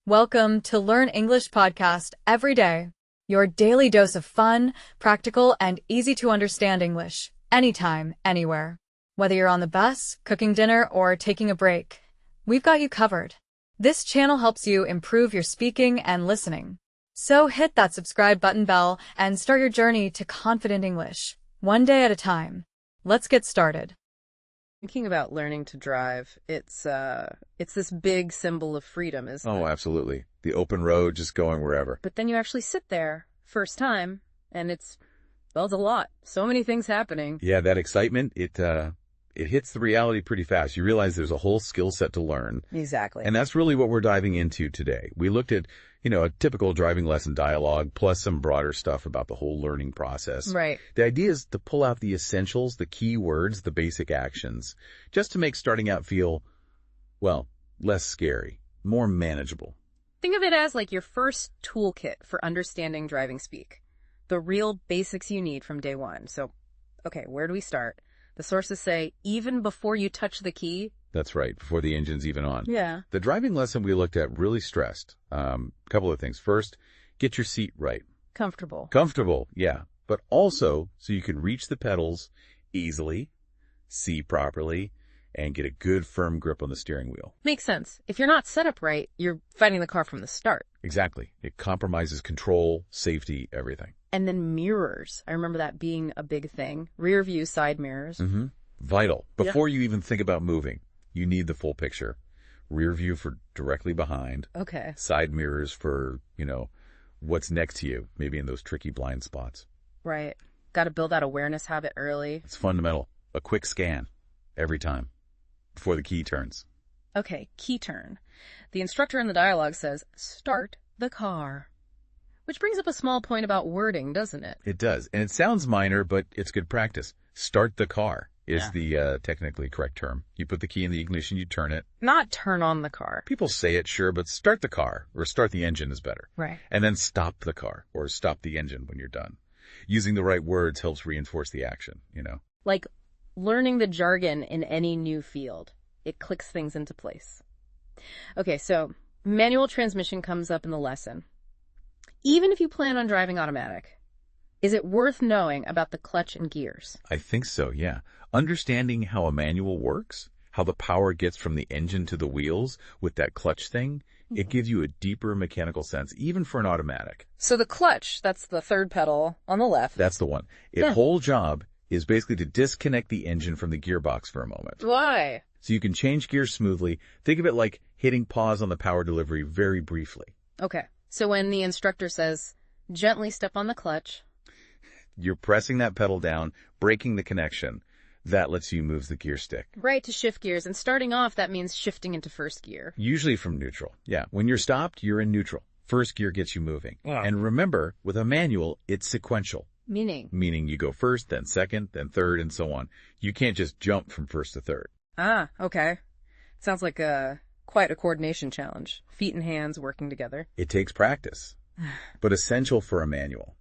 Welcome to Learn English Podcast every day. Your daily dose of fun, practical, and easy to understand English. Anytime, anywhere. Whether you're on the bus, cooking dinner, or taking a break, we've got you covered. This channel helps you improve your speaking and listening. So hit that subscribe button bell and start your journey to confident English, one day at a time. Let's get started. Thinking about learning to drive, it's this big symbol of freedom, isn't it? Oh, absolutely. The open road, just going wherever. But then you actually sit there, first time, and it's a lot. So many things happening. Yeah, that excitement, it hits the reality pretty fast. You realize there's a whole skill set to learn. Exactly. And that's really what we're diving into today. We looked at, a typical driving lesson dialogue, plus some broader stuff about the whole learning process. Right. The idea is to pull out the essentials, the key words, the basic actions, just to make starting out feel, less scary, more manageable. Think of it as like your first toolkit for understanding driving speak. The real basics you need from day one. So, okay, where do we start? The sources say, even before you touch the key. That's right, before the engine's even on. Yeah. The driving lesson we looked at really stressed a couple of things. First, get your seat right. Comfortable. Comfortable, yeah. But also so you can reach the pedals easily, see properly, and get a good firm grip on the steering wheel. Makes sense. If you're not set up right, you're fighting the car from the start. Exactly. It compromises control, safety, everything. And then mirrors. I remember that being a big thing. Rear view, side mirrors. Mm-hmm. Vital. Before you even think about moving, you need the full picture. Rear view for directly behind. Okay. Side mirrors for, what's next to you, maybe in those tricky blind spots. Right. Got to build that awareness habit early. It's fundamental. A quick scan every time before the key turns. Okay, key turn. The instructor in the dialogue says, start the car. Which brings up a small point about wording, doesn't it? It does. And it sounds minor, but it's good practice. Start the car is the technically correct term. You put the key in the ignition, you turn it. Not turn on the car. People say it, sure, but start the car or start the engine is better. Right. And then stop the car or stop the engine when you're done. Using the right words helps reinforce the action, Like learning the jargon in any new field. It clicks things into place. Okay, so manual transmission comes up in the lesson. Even if you plan on driving automatic, is it worth knowing about the clutch and gears? I think so, yeah. Understanding how a manual works, how the power gets from the engine to the wheels with that clutch thing, it gives you a deeper mechanical sense, even for an automatic. So the clutch, that's the third pedal on the left. That's the one. Its whole job is basically to disconnect the engine from the gearbox for a moment. Why? So you can change gears smoothly. Think of it like hitting pause on the power delivery very briefly. Okay. So when the instructor says, gently step on the clutch. You're pressing that pedal down, breaking the connection. That lets you move the gear stick. Right, to shift gears. And starting off, that means shifting into first gear. Usually from neutral. Yeah. When you're stopped, you're in neutral. First gear gets you moving. Wow. And remember, with a manual, it's sequential. Meaning? Meaning you go first, then second, then third, and so on. You can't just jump from first to third. Ah, okay. Sounds like quite a coordination challenge. Feet and hands working together. It takes practice, but essential for a manual.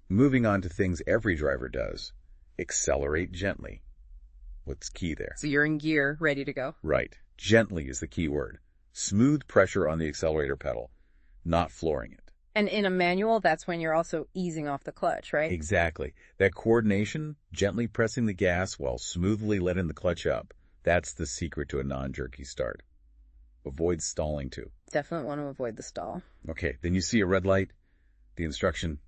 Moving on to things every driver does. Accelerate gently. What's key there? So you're in gear, ready to go. Right. Gently is the key word. Smooth pressure on the accelerator pedal, not flooring it. And in a manual, that's when you're also easing off the clutch, right? Exactly. That coordination, gently pressing the gas while smoothly letting the clutch up, that's the secret to a non-jerky start. Avoid stalling too. Definitely want to avoid the stall. Okay, then you see a red light. The instruction,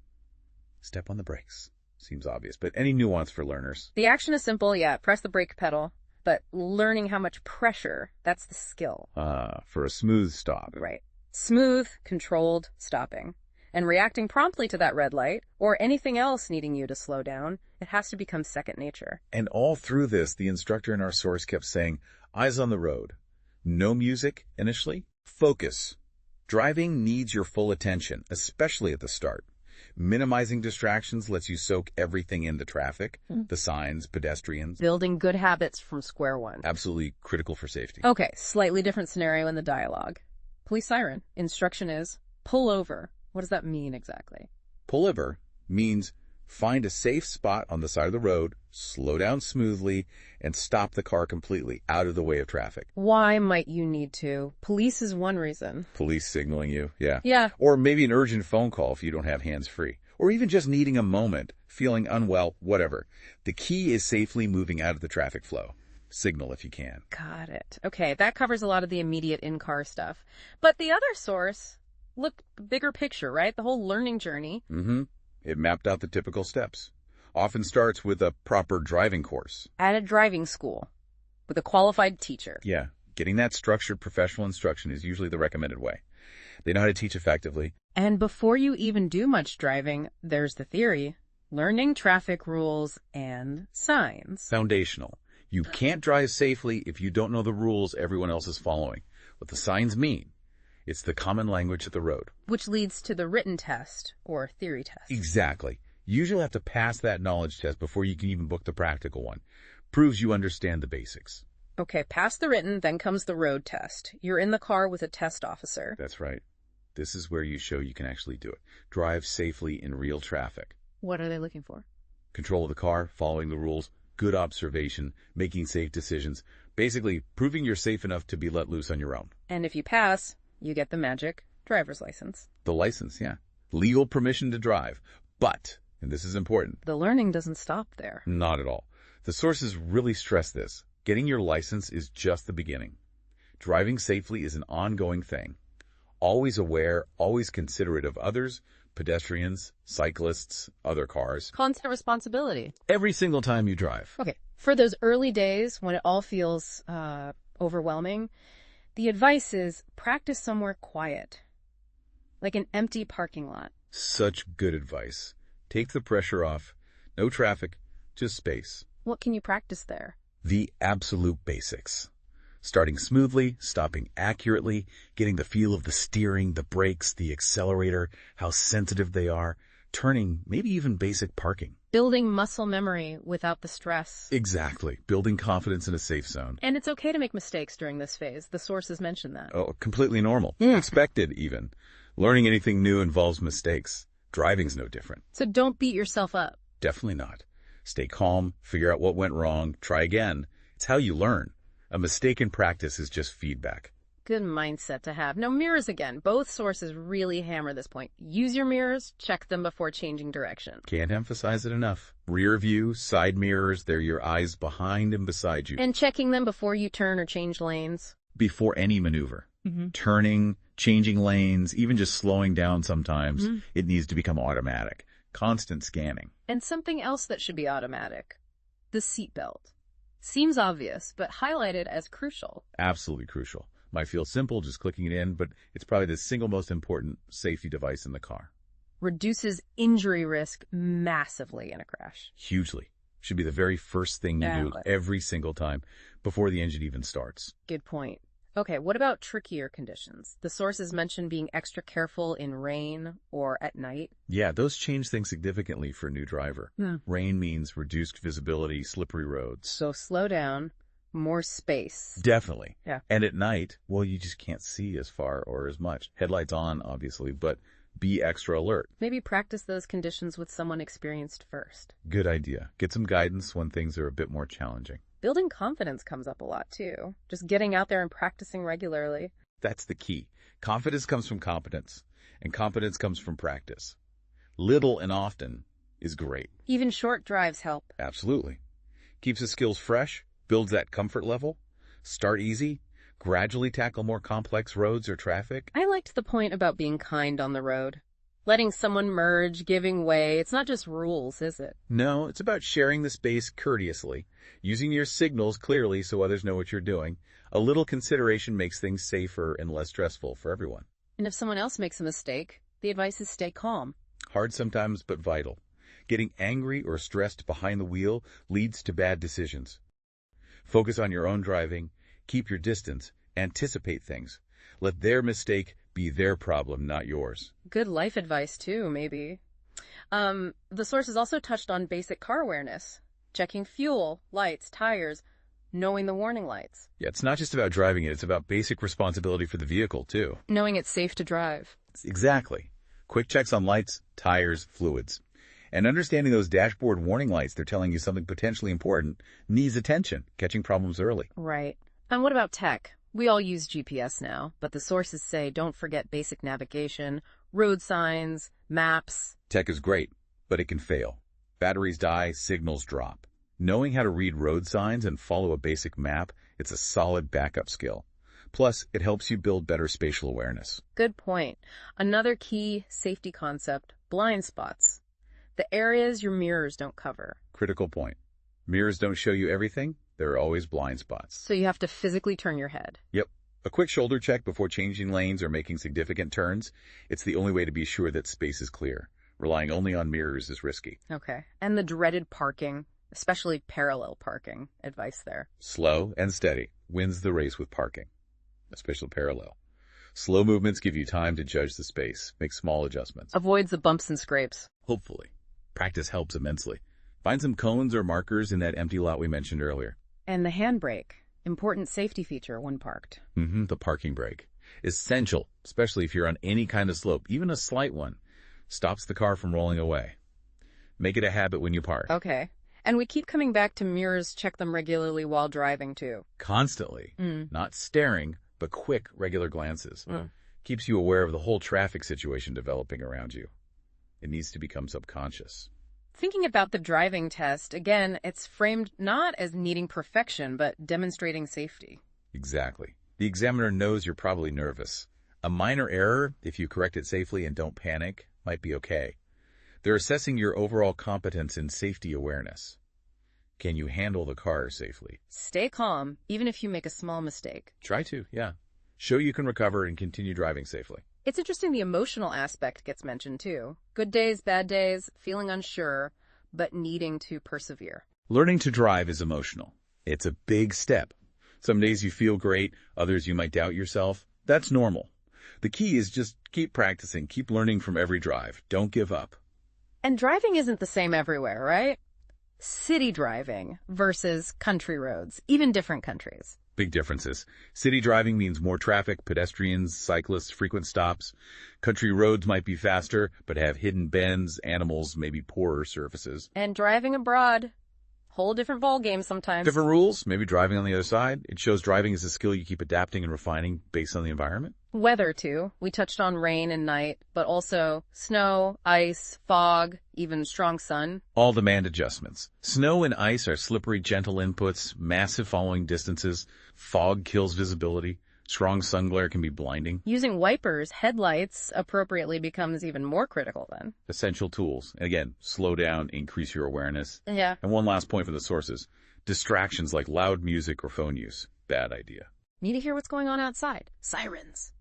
step on the brakes. Seems obvious, but any nuance for learners? The action is simple, press the brake pedal, but learning how much pressure, that's the skill. For a smooth stop. Right. Smooth, controlled stopping. And reacting promptly to that red light, or anything else needing you to slow down, it has to become second nature. And all through this, the instructor in our source kept saying, eyes on the road. No music initially. Focus. Driving needs your full attention, especially at the start. Minimizing distractions lets you soak everything in the traffic, the signs, pedestrians. Building good habits from square one. Absolutely critical for safety. Okay, slightly different scenario in the dialogue. Police siren. Instruction is, pull over. What does that mean exactly? Pull over means Find a safe spot on the side of the road, slow down smoothly, and stop the car completely out of the way of traffic. Why might you need to? Police is one reason. Police signaling you, yeah. Yeah. Or maybe an urgent phone call if you don't have hands-free. Or even just needing a moment, feeling unwell, whatever. The key is safely moving out of the traffic flow. Signal if you can. Got it. Okay, that covers a lot of the immediate in-car stuff. But the other source, look, bigger picture, right? The whole learning journey. It mapped out the typical steps. Often starts with a proper driving course. At a driving school with a qualified teacher. Yeah, getting that structured professional instruction is usually the recommended way. They know how to teach effectively. And before you even do much driving, there's the theory. Learning traffic rules and signs. Foundational. You can't drive safely if you don't know the rules everyone else is following. What the signs mean. It's the common language of the road. Which leads to the written test or theory test. Exactly. You usually have to pass that knowledge test before you can even book the practical one. Proves you understand the basics. Okay, past the written, then comes the road test. You're in the car with a test officer. That's right. This is where you show you can actually do it. Drive safely in real traffic. What are they looking for? Control of the car, following the rules, good observation, making safe decisions. Basically, proving you're safe enough to be let loose on your own. And if you pass, you get the magic driver's license. The license, yeah. Legal permission to drive. But, and this is important, The learning doesn't stop there. not at all. The sources really stress this. Getting your license is just the beginning. Driving safely is an ongoing thing. Always aware, always considerate of others, pedestrians, cyclists, other cars. Constant responsibility. Every single time you drive. Okay, for those early days when it all feels overwhelming, the advice is practice somewhere quiet, like an empty parking lot. Such good advice. Take the pressure off. No traffic, just space. What can you practice there? The absolute basics. Starting smoothly, stopping accurately, getting the feel of the steering, the brakes, the accelerator, how sensitive they are, turning, maybe even basic parking. Building muscle memory without the stress. Exactly. Building confidence in a safe zone. And it's okay to make mistakes during this phase. The sources mention that. Oh, completely normal. Expected, even. Learning anything new involves mistakes. Driving's no different. So don't beat yourself up. Definitely not. Stay calm, figure out what went wrong, try again. It's how you learn. A mistake in practice is just feedback. Good mindset to have. Now, mirrors again. Both sources really hammer this point. Use your mirrors, check them before changing direction. Can't emphasize it enough. Rear view, side mirrors, they're your eyes behind and beside you. And checking them before you turn or change lanes. Before any maneuver. Turning, changing lanes, even just slowing down sometimes, it needs to become automatic. Constant scanning. And something else that should be automatic. The seatbelt. Seems obvious, but highlighted as crucial. Absolutely crucial. Might feel simple just clicking it in, but it's probably the single most important safety device in the car. Reduces injury risk massively in a crash. Hugely. Should be the very first thing you do every single time before the engine even starts. Good point. Okay, what about trickier conditions? The sources mention being extra careful in rain or at night. Yeah, those change things significantly for a new driver. Rain means reduced visibility, slippery roads. So slow down, more space. Definitely. Yeah. And at night, well, you just can't see as far or as much. Headlights on, obviously, but be extra alert. Maybe practice those conditions with someone experienced first. Good idea. Get some guidance when things are a bit more challenging. Building confidence comes up a lot, too. Just getting out there and practicing regularly. That's the key. Confidence comes from competence, and competence comes from practice. Little and often is great. Even short drives help. Absolutely. Keeps the skills fresh, builds that comfort level. Start easy, gradually tackle more complex roads or traffic. I liked the point about being kind on the road. Letting someone merge, giving way. It's not just rules, is it? No, it's about sharing the space courteously, using your signals clearly so others know what you're doing. A little consideration makes things safer and less stressful for everyone. And if someone else makes a mistake, the advice is stay calm. Hard sometimes, but vital. Getting angry or stressed behind the wheel leads to bad decisions. Focus on your own driving, keep your distance, anticipate things. Let their mistake be their problem, not yours. Good life advice, too, maybe. The sources also touched on basic car awareness. Checking fuel, lights, tires, knowing the warning lights. Yeah, it's not just about driving it, it's about basic responsibility for the vehicle, too. Knowing it's safe to drive. Exactly. Quick checks on lights, tires, fluids. And understanding those dashboard warning lights, they're telling you something potentially important, needs attention, catching problems early. Right. And what about tech? We all use GPS now, but the sources say don't forget basic navigation, road signs, maps. Tech is great, but it can fail. Batteries die, signals drop. Knowing how to read road signs and follow a basic map, it's a solid backup skill. Plus, it helps you build better spatial awareness. Good point. Another key safety concept, blind spots. The areas your mirrors don't cover. Critical point. Mirrors don't show you everything. There are always blind spots. So you have to physically turn your head. Yep. A quick shoulder check before changing lanes or making significant turns. It's the only way to be sure that space is clear. Relying only on mirrors is risky. Okay. And the dreaded parking, especially parallel parking, advice there. Slow and steady wins the race with parking, especially parallel. Slow movements give you time to judge the space, make small adjustments. Avoids the bumps and scrapes. Hopefully. Practice helps immensely. Find some cones or markers in that empty lot we mentioned earlier. And the handbrake, important safety feature when parked. The parking brake. Essential, especially if you're on any kind of slope, even a slight one. Stops the car from rolling away. Make it a habit when you park. Okay. And we keep coming back to mirrors, check them regularly while driving too. Constantly. Not staring, but quick, regular glances. Keeps you aware of the whole traffic situation developing around you. It needs to become subconscious. Thinking about the driving test, again, it's framed not as needing perfection, but demonstrating safety. Exactly. The examiner knows you're probably nervous. A minor error, if you correct it safely and don't panic, might be okay. They're assessing your overall competence in safety awareness. Can you handle the car safely? Stay calm, even if you make a small mistake. Try to, yeah. Show you can recover and continue driving safely. It's interesting the emotional aspect gets mentioned too. Good days, bad days, feeling unsure, but needing to persevere. Learning to drive is emotional. It's a big step. Some days you feel great, others you might doubt yourself. That's normal. The key is just keep practicing, keep learning from every drive. Don't give up. And driving isn't the same everywhere, right? City driving versus country roads, even different countries. Big differences. City driving means more traffic, pedestrians, cyclists, frequent stops. Country roads might be faster, but have hidden bends, animals, maybe poorer surfaces. And driving abroad, whole different ballgame sometimes. Different rules, maybe driving on the other side. It shows driving is a skill you keep adapting and refining based on the environment. Weather, too. We touched on rain and night, but also snow, ice, fog, even strong sun. All demand adjustments. Snow and ice are slippery, gentle inputs, massive following distances. Fog kills visibility. Strong sun glare can be blinding. Using wipers, headlights, appropriately becomes even more critical then. Essential tools. And again, slow down, increase your awareness. Yeah. And one last point from the sources. Distractions like loud music or phone use. Bad idea. Need to hear what's going on outside. Sirens.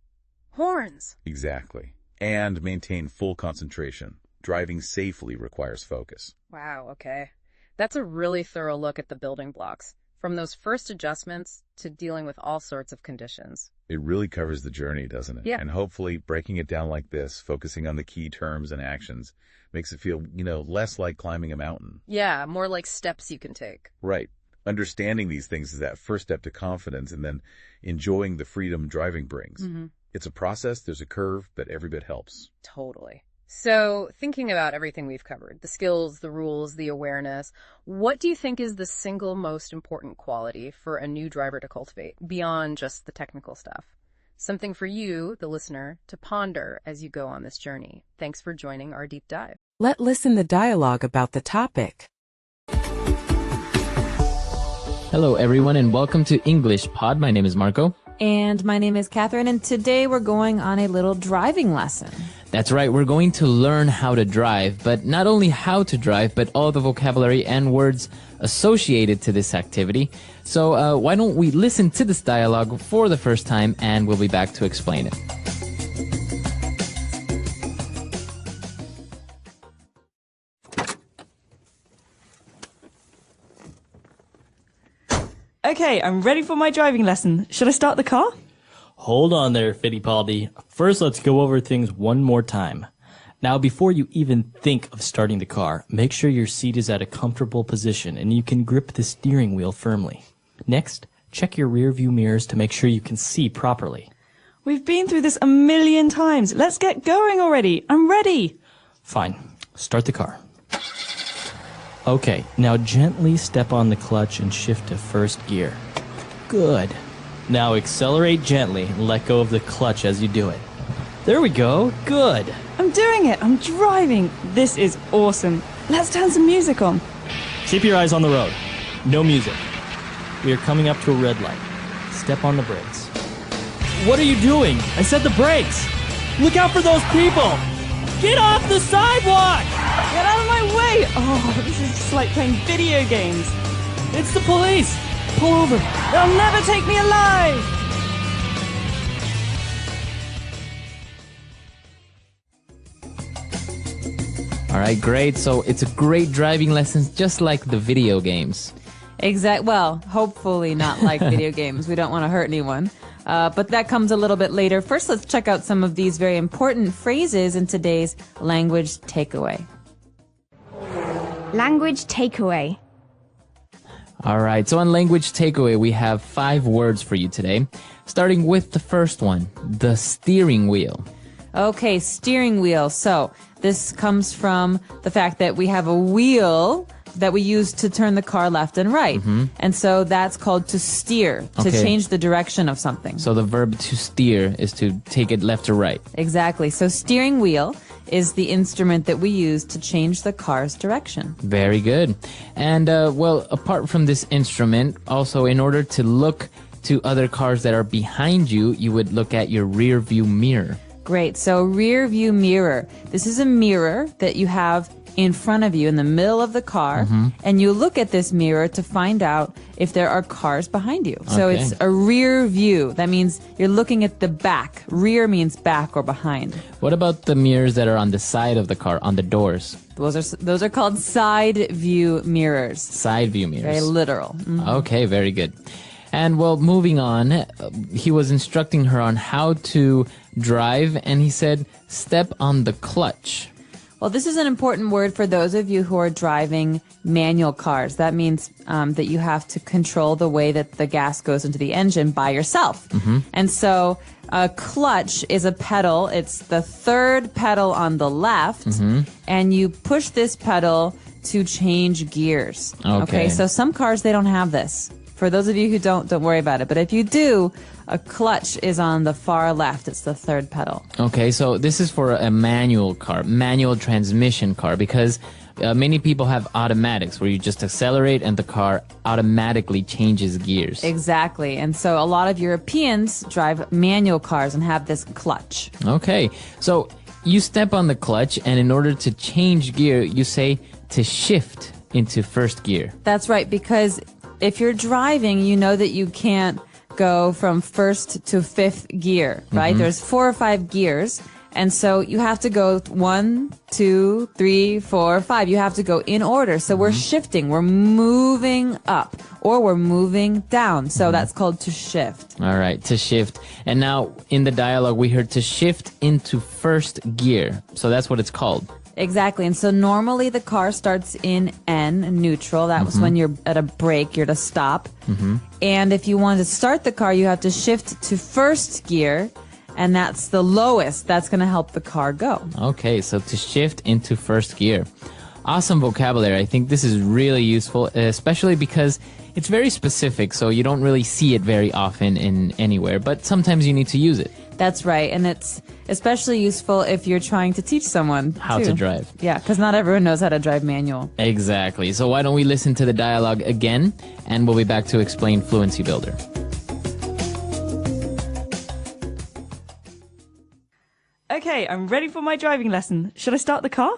Horns. Exactly. And maintain full concentration. Driving safely requires focus. Wow, okay. That's a really thorough look at the building blocks, from those first adjustments to dealing with all sorts of conditions. It really covers the journey, doesn't it? Yeah. And hopefully breaking it down like this, focusing on the key terms and actions, makes it feel, less like climbing a mountain. Yeah, more like steps you can take. Right. Understanding these things is that first step to confidence and then enjoying the freedom driving brings. It's a process, there's a curve, but every bit helps. Totally. So, thinking about everything we've covered, the skills, the rules, the awareness, what do you think is the single most important quality for a new driver to cultivate, beyond just the technical stuff? Something for you, the listener, to ponder as you go on this journey. Thanks for joining our deep dive. Let's listen the dialogue about the topic. Hello, everyone, and welcome to English Pod. My name is Marco. And my name is Catherine, and today we're going on a little driving lesson. That's right, we're going to learn how to drive, but not only how to drive, but all the vocabulary and words associated to this activity. So why don't we listen to this dialogue for the first time, and we'll be back to explain it. Okay, I'm ready for my driving lesson. Should I start the car? Hold on there, Fittipaldi. First, let's go over things one more time. Now, before you even think of starting the car, make sure your seat is at a comfortable position and you can grip the steering wheel firmly. Next, check your rear view mirrors to make sure you can see properly. We've been through this a million times. Let's get going already. I'm ready. Fine. Start the car. Okay, now gently step on the clutch and shift to first gear. Good. Now accelerate gently and let go of the clutch as you do it. There we go. Good. I'm doing it. I'm driving. This is awesome. Let's turn some music on. Keep your eyes on the road. No music. We are coming up to a red light. Step on the brakes. What are you doing? I said the brakes. Look out for those people. Get off the sidewalk. Get out of my way. Oh, this is just like playing video games. It's the police. Pull over. They'll never take me alive. All right, great. So it's a great driving lesson, just like the video games. Well, hopefully not like video games. We don't want to hurt anyone. But that comes a little bit later. First, let's check out some of these very important phrases in today's language takeaway. Language takeaway. All right, so on language takeaway, we have 5 words for you today, starting with the first one, the steering wheel. Okay, steering wheel. So this comes from the fact that we have a wheel that we use to turn the car left and right. And so that's called to steer, to Okay. change the direction of something. So the verb to steer is to take it left or right. Exactly. So steering wheel is the instrument that we use to change the car's direction. Very good. And, well, apart from this instrument, also in order to look to other cars that are behind you, you would look at your rear view mirror. Great. So rear view mirror. This is a mirror that you have in front of you in the middle of the car, and you look at this mirror to find out if there are cars behind you. So Okay. it's a rear view. That means you're looking at the back. Rear means back or behind. What about the mirrors that are on the side of the car, on the doors? Those are called side view mirrors. Side view mirrors. Very literal. Okay, very good. And well, moving on, he was instructing her on how to drive, and he said, step on the clutch. Well, this is an important word for those of you who are driving manual cars. That means that you have to control the way that the gas goes into the engine by yourself. And so a clutch is a pedal. It's the third pedal on the left, and you push this pedal to change gears. Okay. So some cars, they don't have this. For those of you who don't worry about it. But if you do, a clutch is on the far left. It's the third pedal. Okay, so this is for a manual car, manual transmission car, because many people have automatics where you just accelerate and the car automatically changes gears. Exactly. And so a lot of Europeans drive manual cars and have this clutch. Okay, so you step on the clutch, and in order to change gear, you say to shift into first gear. That's right, because if you're driving, you know that you can't go from first to fifth gear, right? There's 4 or 5 gears. And so you have to go 1, 2, 3, 4, 5. You have to go in order. So we're shifting. We're moving up or we're moving down. So that's called to shift. All right, to shift. And now in the dialogue, we heard to shift into first gear. So that's what it's called. Exactly. And so normally the car starts in N, neutral. That was when you're at a brake, you're to stop. And if you want to start the car, you have to shift to first gear. And that's the lowest. That's going to help the car go. Okay, so to shift into first gear. Awesome vocabulary. I think this is really useful, especially because it's very specific, so you don't really see it very often in anywhere, but sometimes you need to use it. That's right. And it's especially useful if you're trying to teach someone How to drive. Yeah, because not everyone knows how to drive manual. Exactly. So why don't we listen to the dialogue again, and we'll be back to explain Fluency Builder. Okay, I'm ready for my driving lesson. Should I start the car?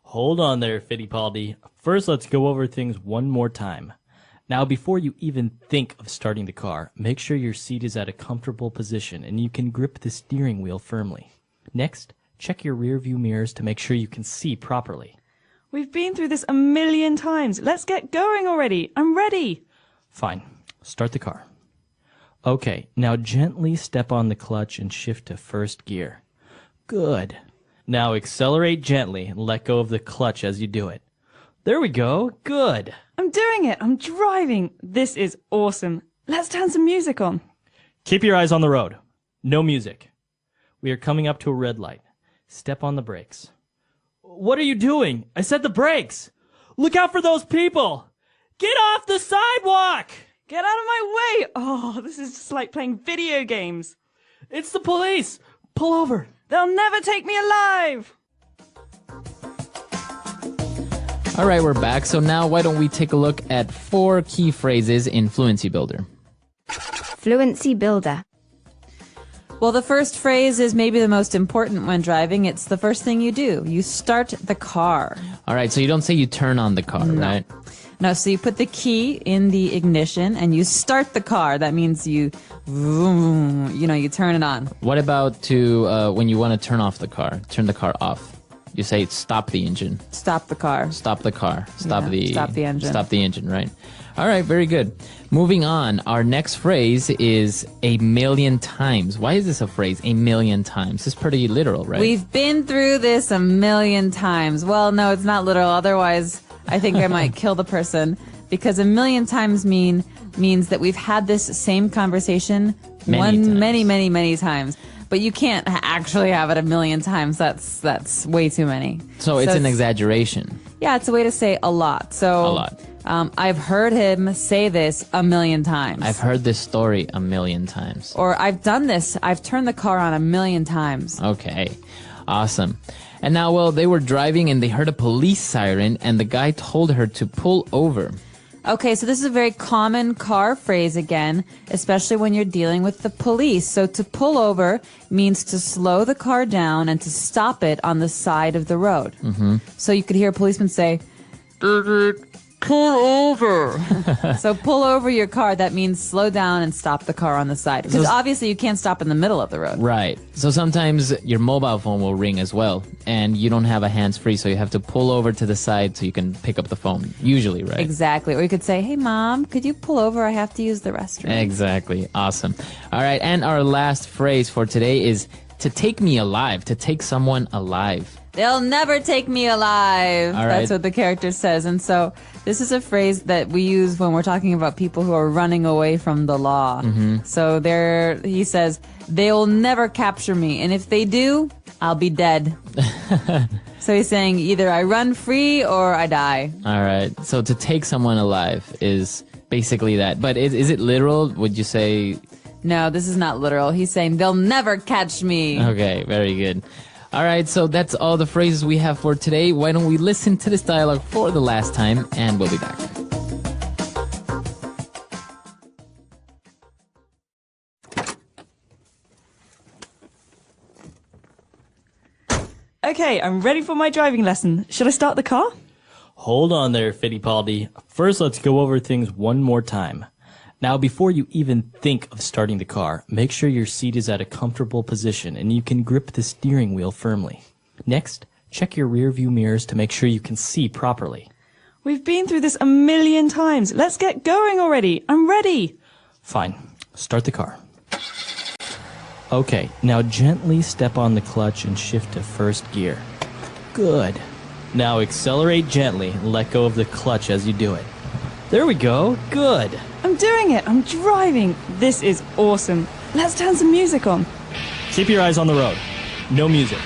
Hold on there, Fittipaldi. First, let's go over things one more time. Now, before you even think of starting the car, make sure your seat is at a comfortable position and you can grip the steering wheel firmly. Next, check your rear view mirrors to make sure you can see properly. We've been through this a million times. Let's get going already. I'm ready. Fine. Start the car. Okay, now gently step on the clutch and shift to first gear. Good. Now accelerate gently and let go of the clutch as you do it. There we go. Good. I'm doing it. I'm driving. This is awesome. Let's turn some music on. Keep your eyes on the road. No music. We are coming up to a red light. Step on the brakes. What are you doing? I said the brakes. Look out for those people! Get off the sidewalk! Get out of my way! Oh, this is just like playing video games. It's the police! Pull over! They'll never take me alive! All right, we're back. So now why don't we take a look at 4 key phrases in Fluency Builder. Fluency Builder. Well, the first phrase is maybe the most important when driving. It's the first thing you do. You start the car. All right, so you don't say you turn on the car, right? No, so you put the key in the ignition and you start the car. That means you turn it on. What about when you want to turn off the car, turn the car off? You say stop the engine. Stop the car. Stop the car. Stop the engine. Stop the engine, right? All right, very good. Moving on, our next phrase is a million times. Why is this a phrase, a million times? It's pretty literal, right? We've been through this a million times. Well, no, it's not literal. Otherwise, I think I might kill the person. Because a million times means that we've had this same conversation many times. But you can't actually have it a million times. That's way too many. So it's an exaggeration. Yeah, it's a way to say a lot. So a lot. I've heard him say this a million times. I've heard this story a million times. Or I've done this. I've turned the car on a million times. Okay, awesome. And now, well, they were driving and they heard a police siren and the guy told her to pull over. Okay, so this is a very common car phrase again, especially when you're dealing with the police. So to pull over means to slow the car down and to stop it on the side of the road. Mm-hmm. So you could hear a policeman say, pull over. So pull over your car, that means slow down and stop the car on the side. Because obviously you can't stop in the middle of the road. Right. So sometimes your mobile phone will ring as well, and you don't have a hands-free, so you have to pull over to the side so you can pick up the phone, usually, right? Exactly. Or you could say, hey, Mom, could you pull over? I have to use the restroom. Exactly. Awesome. All right, and our last phrase for today is to take me alive, to take someone alive. They'll never take me alive. All right. That's what the character says. And so this is a phrase that we use when we're talking about people who are running away from the law. Mm-hmm. So he says, they'll never capture me. And if they do, I'll be dead. So he's saying either I run free or I die. All right. So to take someone alive is basically that. But is it literal? Would you say? No, this is not literal. He's saying they'll never catch me. Okay, very good. All right, so that's all the phrases we have for today. Why don't we listen to this dialogue for the last time, and we'll be back. Okay, I'm ready for my driving lesson. Should I start the car? Hold on there, Fittipaldi. First, let's go over things one more time. Now, before you even think of starting the car, make sure your seat is at a comfortable position and you can grip the steering wheel firmly. Next, check your rear view mirrors to make sure you can see properly. We've been through this a million times. Let's get going already. I'm ready. Fine. Start the car. Okay, now gently step on the clutch and shift to first gear. Good. Now accelerate gently and let go of the clutch as you do it. There we go. Good. I'm doing it. I'm driving. This is awesome. Let's turn some music on. Keep your eyes on the road. No music.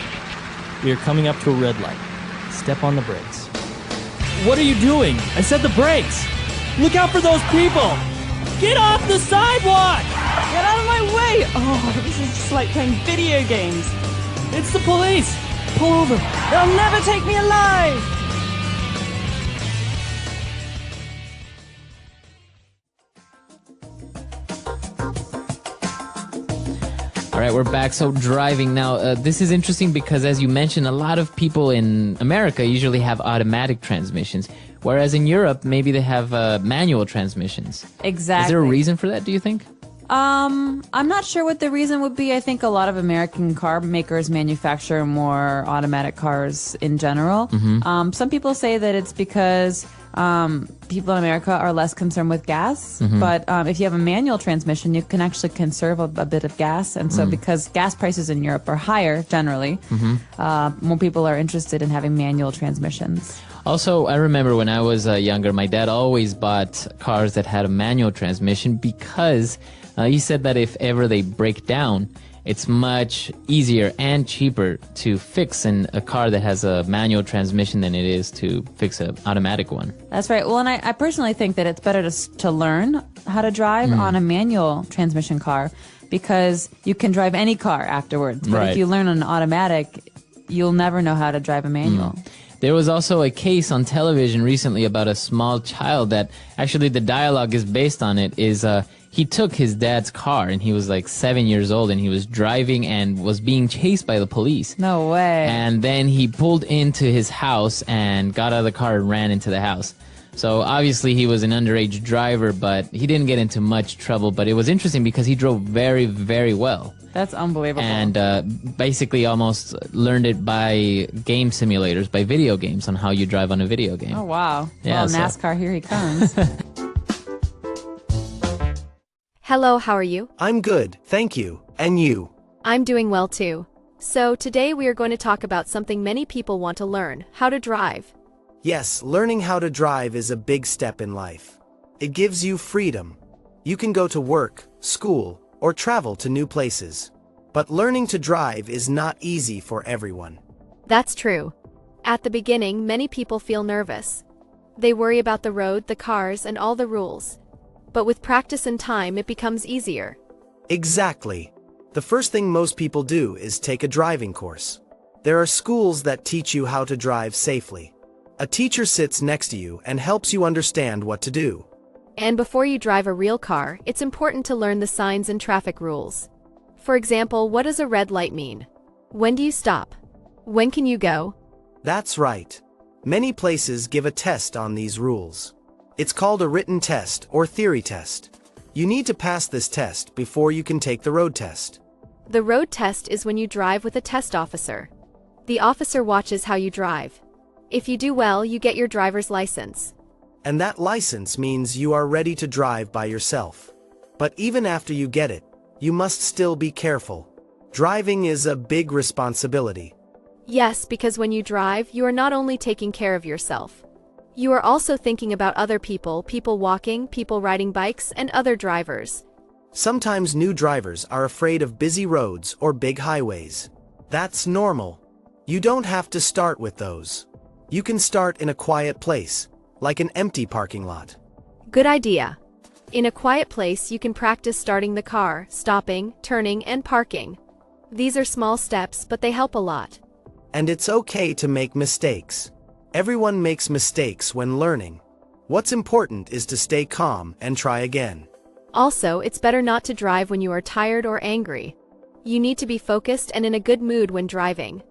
We are coming up to a red light. Step on the brakes. What are you doing? I said the brakes. Look out for those people. Get off the sidewalk. Get out of my way. Oh, this is just like playing video games. It's the police. Pull over. They'll never take me alive. All right, we're back. So driving now, this is interesting because as you mentioned, a lot of people in America usually have automatic transmissions, whereas in Europe, maybe they have manual transmissions. Exactly. Is there a reason for that, do you think? I'm not sure what the reason would be. I think a lot of American car makers manufacture more automatic cars in general. Mm-hmm. Some people say that it's because people in America are less concerned with gas. Mm-hmm. But if you have a manual transmission, you can actually conserve a bit of gas. And so because gas prices in Europe are higher generally, more people are interested in having manual transmissions. Also, I remember when I was younger, my dad always bought cars that had a manual transmission because he said that if ever they break down, it's much easier and cheaper to fix in a car that has a manual transmission than it is to fix an automatic one. That's right. Well, and I personally think that it's better to learn how to drive on a manual transmission car because you can drive any car afterwards. But if you learn an automatic, you'll never know how to drive a manual. There was also a case on television recently about a small child that actually the dialogue is based on it is he took his dad's car and he was like 7 years old and he was driving and was being chased by the police. No way. And then he pulled into his house and got out of the car and ran into the house. So obviously he was an underage driver, but he didn't get into much trouble. But it was interesting because he drove very, very well. That's unbelievable. And basically almost learned it by game simulators, by video games, on how you drive on a video game. Oh, wow. Yeah, well, NASCAR, here he comes. Hello, how are you? I'm good, thank you. And you? I'm doing well too. So today we are going to talk about something many people want to learn, how to drive. Yes, learning how to drive is a big step in life. It gives you freedom. You can go to work, school, or travel to new places. But learning to drive is not easy for everyone. That's true. At the beginning, many people feel nervous. They worry about the road, the cars, and all the rules. But with practice and time, it becomes easier. Exactly. The first thing most people do is take a driving course. There are schools that teach you how to drive safely. A teacher sits next to you and helps you understand what to do. And before you drive a real car, it's important to learn the signs and traffic rules. For example, what does a red light mean? When do you stop? When can you go? That's right. Many places give a test on these rules. It's called a written test or theory test. You need to pass this test before you can take the road test. The road test is when you drive with a test officer. The officer watches how you drive. If you do well, you get your driver's license. And that license means you are ready to drive by yourself. But even after you get it, you must still be careful. Driving is a big responsibility. Yes, because when you drive, you are not only taking care of yourself. You are also thinking about other people, people walking, people riding bikes, and other drivers. Sometimes new drivers are afraid of busy roads or big highways. That's normal. You don't have to start with those. You can start in a quiet place, like an empty parking lot. Good idea. In a quiet place, you can practice starting the car, stopping, turning, and parking. These are small steps, but they help a lot. And it's okay to make mistakes. Everyone makes mistakes when learning. What's important is to stay calm and try again. Also, it's better not to drive when you are tired or angry. You need to be focused and in a good mood when driving.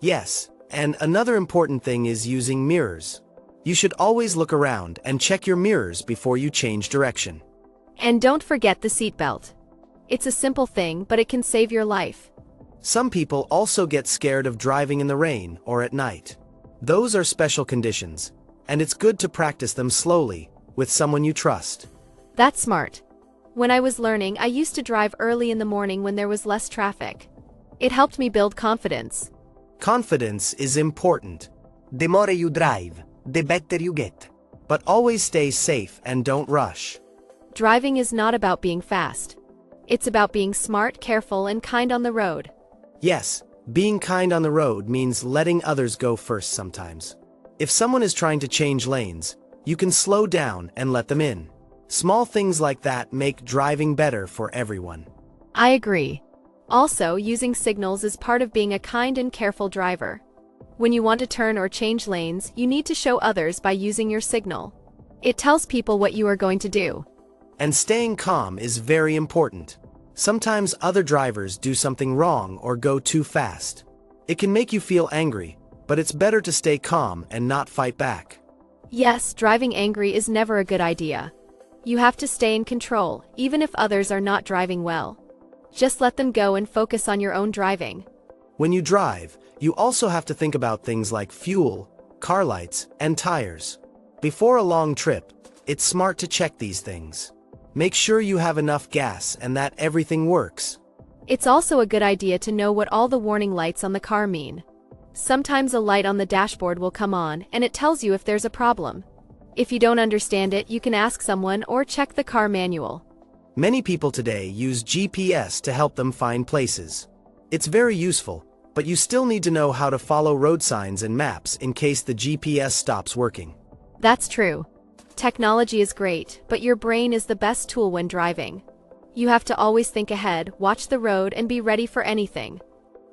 Yes, and another important thing is using mirrors. You should always look around and check your mirrors before you change direction. And don't forget the seatbelt. It's a simple thing, but it can save your life. Some people also get scared of driving in the rain or at night. Those are special conditions, and it's good to practice them slowly, with someone you trust. That's smart. When I was learning, I used to drive early in the morning when there was less traffic. It helped me build confidence. Confidence is important. The more you drive, the better you get. But always stay safe and don't rush. Driving is not about being fast. It's about being smart, careful, and kind on the road. Yes, being kind on the road means letting others go first sometimes. If someone is trying to change lanes, you can slow down and let them in. Small things like that make driving better for everyone. I agree. Also, using signals is part of being a kind and careful driver. When you want to turn or change lanes, you need to show others by using your signal. It tells people what you are going to do. And staying calm is very important. Sometimes other drivers do something wrong or go too fast. It can make you feel angry, but it's better to stay calm and not fight back. Yes, driving angry is never a good idea. You have to stay in control, even if others are not driving well. Just let them go and focus on your own driving. When you drive, you also have to think about things like fuel, car lights, and tires. Before a long trip, it's smart to check these things. Make sure you have enough gas and that everything works. It's also a good idea to know what all the warning lights on the car mean. Sometimes a light on the dashboard will come on and it tells you if there's a problem. If you don't understand it, you can ask someone or check the car manual. Many people today use GPS to help them find places. It's very useful, but you still need to know how to follow road signs and maps in case the GPS stops working. That's true. Technology is great, but your brain is the best tool when driving. You have to always think ahead, watch the road, and be ready for anything.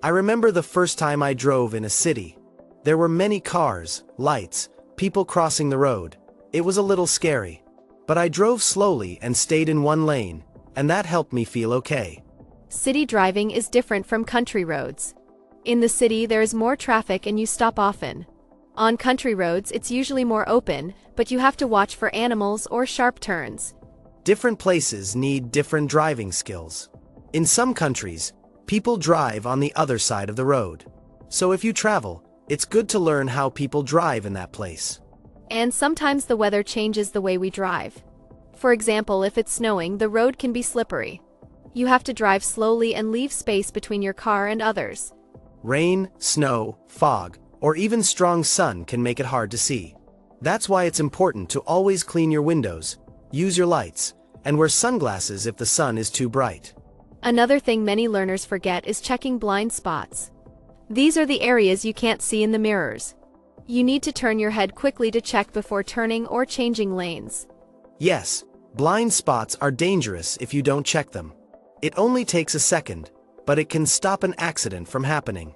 I remember the first time I drove in a city. There were many cars, lights, people crossing the road. It was a little scary. But I drove slowly and stayed in one lane, and that helped me feel okay. City driving is different from country roads. In the city, there is more traffic and you stop often. On country roads, it's usually more open, but you have to watch for animals or sharp turns. Different places need different driving skills. In some countries, people drive on the other side of the road. So if you travel, it's good to learn how people drive in that place. And sometimes the weather changes the way we drive. For example, if it's snowing, the road can be slippery. You have to drive slowly and leave space between your car and others. Rain, snow, fog, or even strong sun can make it hard to see. That's why it's important to always clean your windows, use your lights, and wear sunglasses if the sun is too bright. Another thing many learners forget is checking blind spots. These are the areas you can't see in the mirrors. You need to turn your head quickly to check before turning or changing lanes. Yes, blind spots are dangerous if you don't check them. It only takes a second, but it can stop an accident from happening.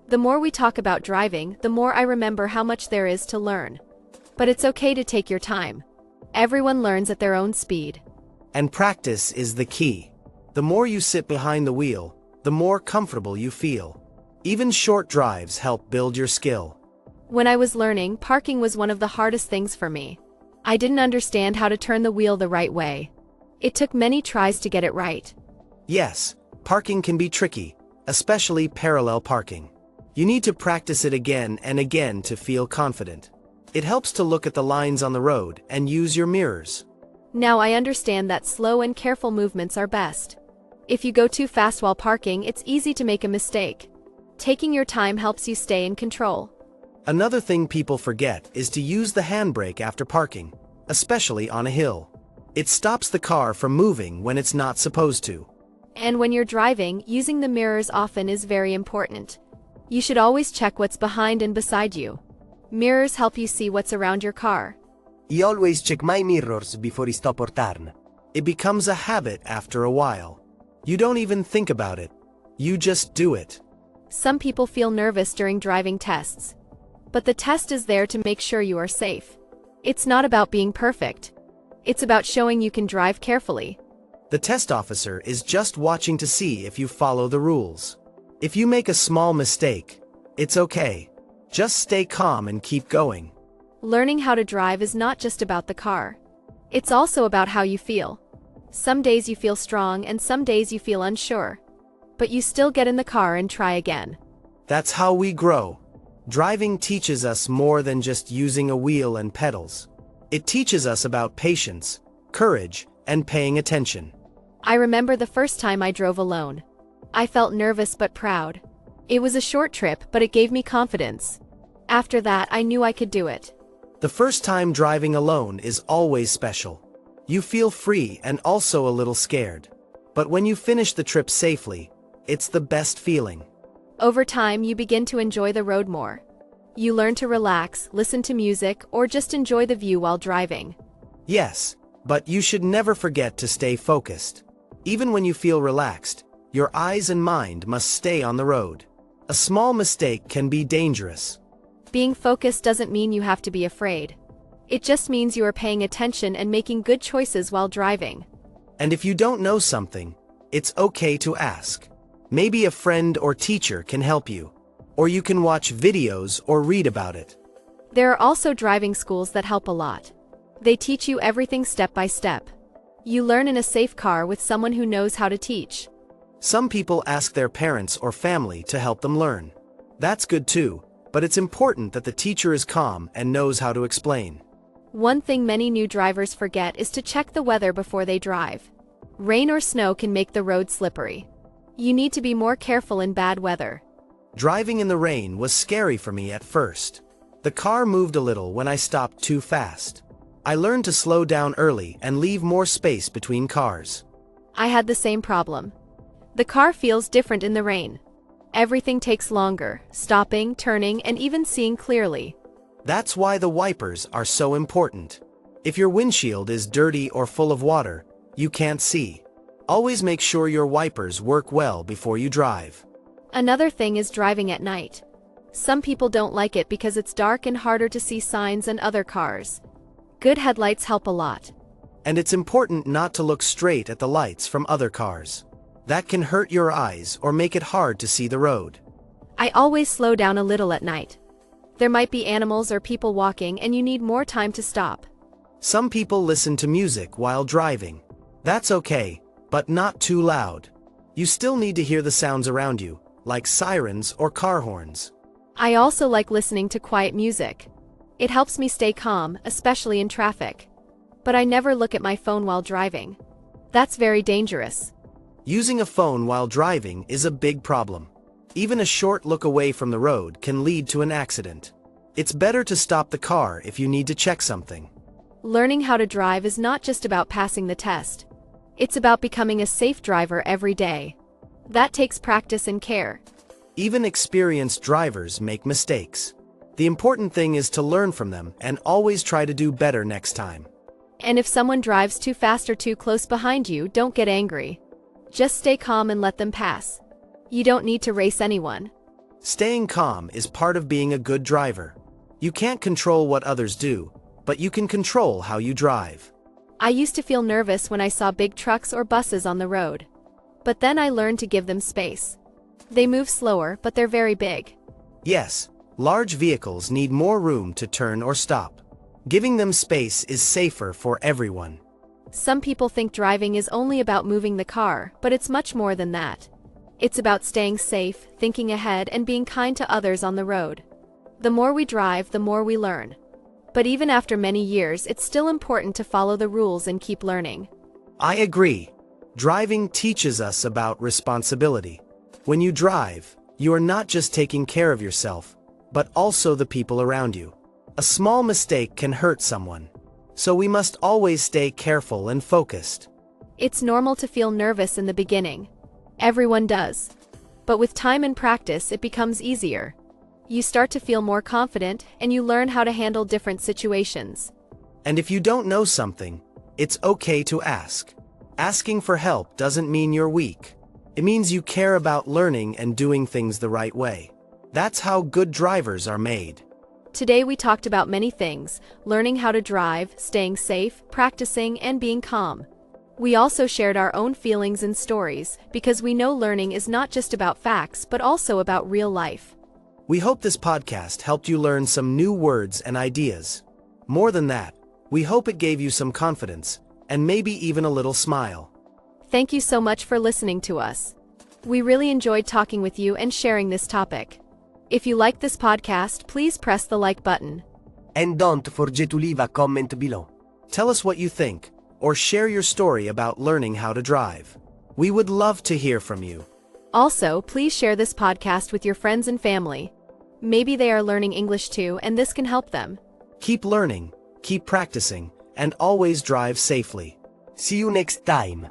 The more we talk about driving, the more I remember how much there is to learn. But it's okay to take your time. Everyone learns at their own speed. And practice is the key. The more you sit behind the wheel, the more comfortable you feel. Even short drives help build your skill. When I was learning, parking was one of the hardest things for me. I didn't understand how to turn the wheel the right way. It took many tries to get it right. Yes, parking can be tricky, especially parallel parking. You need to practice it again and again to feel confident. It helps to look at the lines on the road and use your mirrors. Now I understand that slow and careful movements are best. If you go too fast while parking, it's easy to make a mistake. Taking your time helps you stay in control. Another thing people forget is to use the handbrake after parking, especially on a hill. It stops the car from moving when it's not supposed to. And when you're driving, using the mirrors often is very important. You should always check what's behind and beside you. Mirrors help you see what's around your car. I always check my mirrors before I stop or turn. It becomes a habit after a while. You don't even think about it. You just do it. Some people feel nervous during driving tests. But the test is there to make sure you are safe. It's not about being perfect. It's about showing you can drive carefully. The test officer is just watching to see if you follow the rules. If you make a small mistake, it's okay. Just stay calm and keep going. Learning how to drive is not just about the car. It's also about how you feel. Some days you feel strong and some days you feel unsure. But you still get in the car and try again. That's how we grow. Driving teaches us more than just using a wheel and pedals. It teaches us about patience, courage, and paying attention. I remember the first time I drove alone. I felt nervous but proud. It was a short trip, but it gave me confidence. After that, I knew I could do it. The first time driving alone is always special. You feel free and also a little scared. But when you finish the trip safely, it's the best feeling. Over time, you begin to enjoy the road more. You learn to relax, listen to music, or just enjoy the view while driving. Yes, but you should never forget to stay focused. Even when you feel relaxed, your eyes and mind must stay on the road. A small mistake can be dangerous. Being focused doesn't mean you have to be afraid. It just means you are paying attention and making good choices while driving. And if you don't know something, it's okay to ask. Maybe a friend or teacher can help you. Or you can watch videos or read about it. There are also driving schools that help a lot. They teach you everything step by step. You learn in a safe car with someone who knows how to teach. Some people ask their parents or family to help them learn. That's good too, but it's important that the teacher is calm and knows how to explain. One thing many new drivers forget is to check the weather before they drive. Rain or snow can make the road slippery. You need to be more careful in bad weather. Driving in the rain was scary for me at first. The car moved a little when I stopped too fast. I learned to slow down early and leave more space between cars. I had the same problem. The car feels different in the rain. Everything takes longer, stopping, turning, and even seeing clearly. That's why the wipers are so important. If your windshield is dirty or full of water, you can't see. Always make sure your wipers work well before you drive. Another thing is driving at night. Some people don't like it because it's dark and harder to see signs and other cars. Good headlights help a lot. And it's important not to look straight at the lights from other cars. That can hurt your eyes or make it hard to see the road. I always slow down a little at night. There might be animals or people walking and you need more time to stop. Some people listen to music while driving. That's okay, but not too loud. You still need to hear the sounds around you, like sirens or car horns. I also like listening to quiet music. It helps me stay calm, especially in traffic. But I never look at my phone while driving. That's very dangerous. Using a phone while driving is a big problem. Even a short look away from the road can lead to an accident. It's better to stop the car if you need to check something. Learning how to drive is not just about passing the test. It's about becoming a safe driver every day. That takes practice and care. Even experienced drivers make mistakes. The important thing is to learn from them and always try to do better next time. And if someone drives too fast or too close behind you, don't get angry. Just stay calm and let them pass. You don't need to race anyone. Staying calm is part of being a good driver. You can't control what others do, but you can control how you drive. I used to feel nervous when I saw big trucks or buses on the road. But then I learned to give them space. They move slower, but they're very big. Yes, large vehicles need more room to turn or stop. Giving them space is safer for everyone. Some people think driving is only about moving the car, but it's much more than that. It's about staying safe, thinking ahead, and being kind to others on the road. The more we drive, the more we learn. But even after many years, it's still important to follow the rules and keep learning. I agree. Driving teaches us about responsibility. When you drive, you are not just taking care of yourself, but also the people around you. A small mistake can hurt someone. So we must always stay careful and focused. It's normal to feel nervous in the beginning. Everyone does. But with time and practice, it becomes easier. You start to feel more confident, and you learn how to handle different situations. And if you don't know something, it's okay to ask. Asking for help doesn't mean you're weak. It means you care about learning and doing things the right way. That's how good drivers are made. Today we talked about many things: learning how to drive, staying safe, practicing, and being calm. We also shared our own feelings and stories, because we know learning is not just about facts but also about real life. We hope this podcast helped you learn some new words and ideas. More than that, we hope it gave you some confidence, and maybe even a little smile. Thank you so much for listening to us. We really enjoyed talking with you and sharing this topic. If you like this podcast, please press the like button. And don't forget to leave a comment below. Tell us what you think, or share your story about learning how to drive. We would love to hear from you. Also, please share this podcast with your friends and family. Maybe they are learning English too, and this can help them. Keep learning, keep practicing, and always drive safely. See you next time.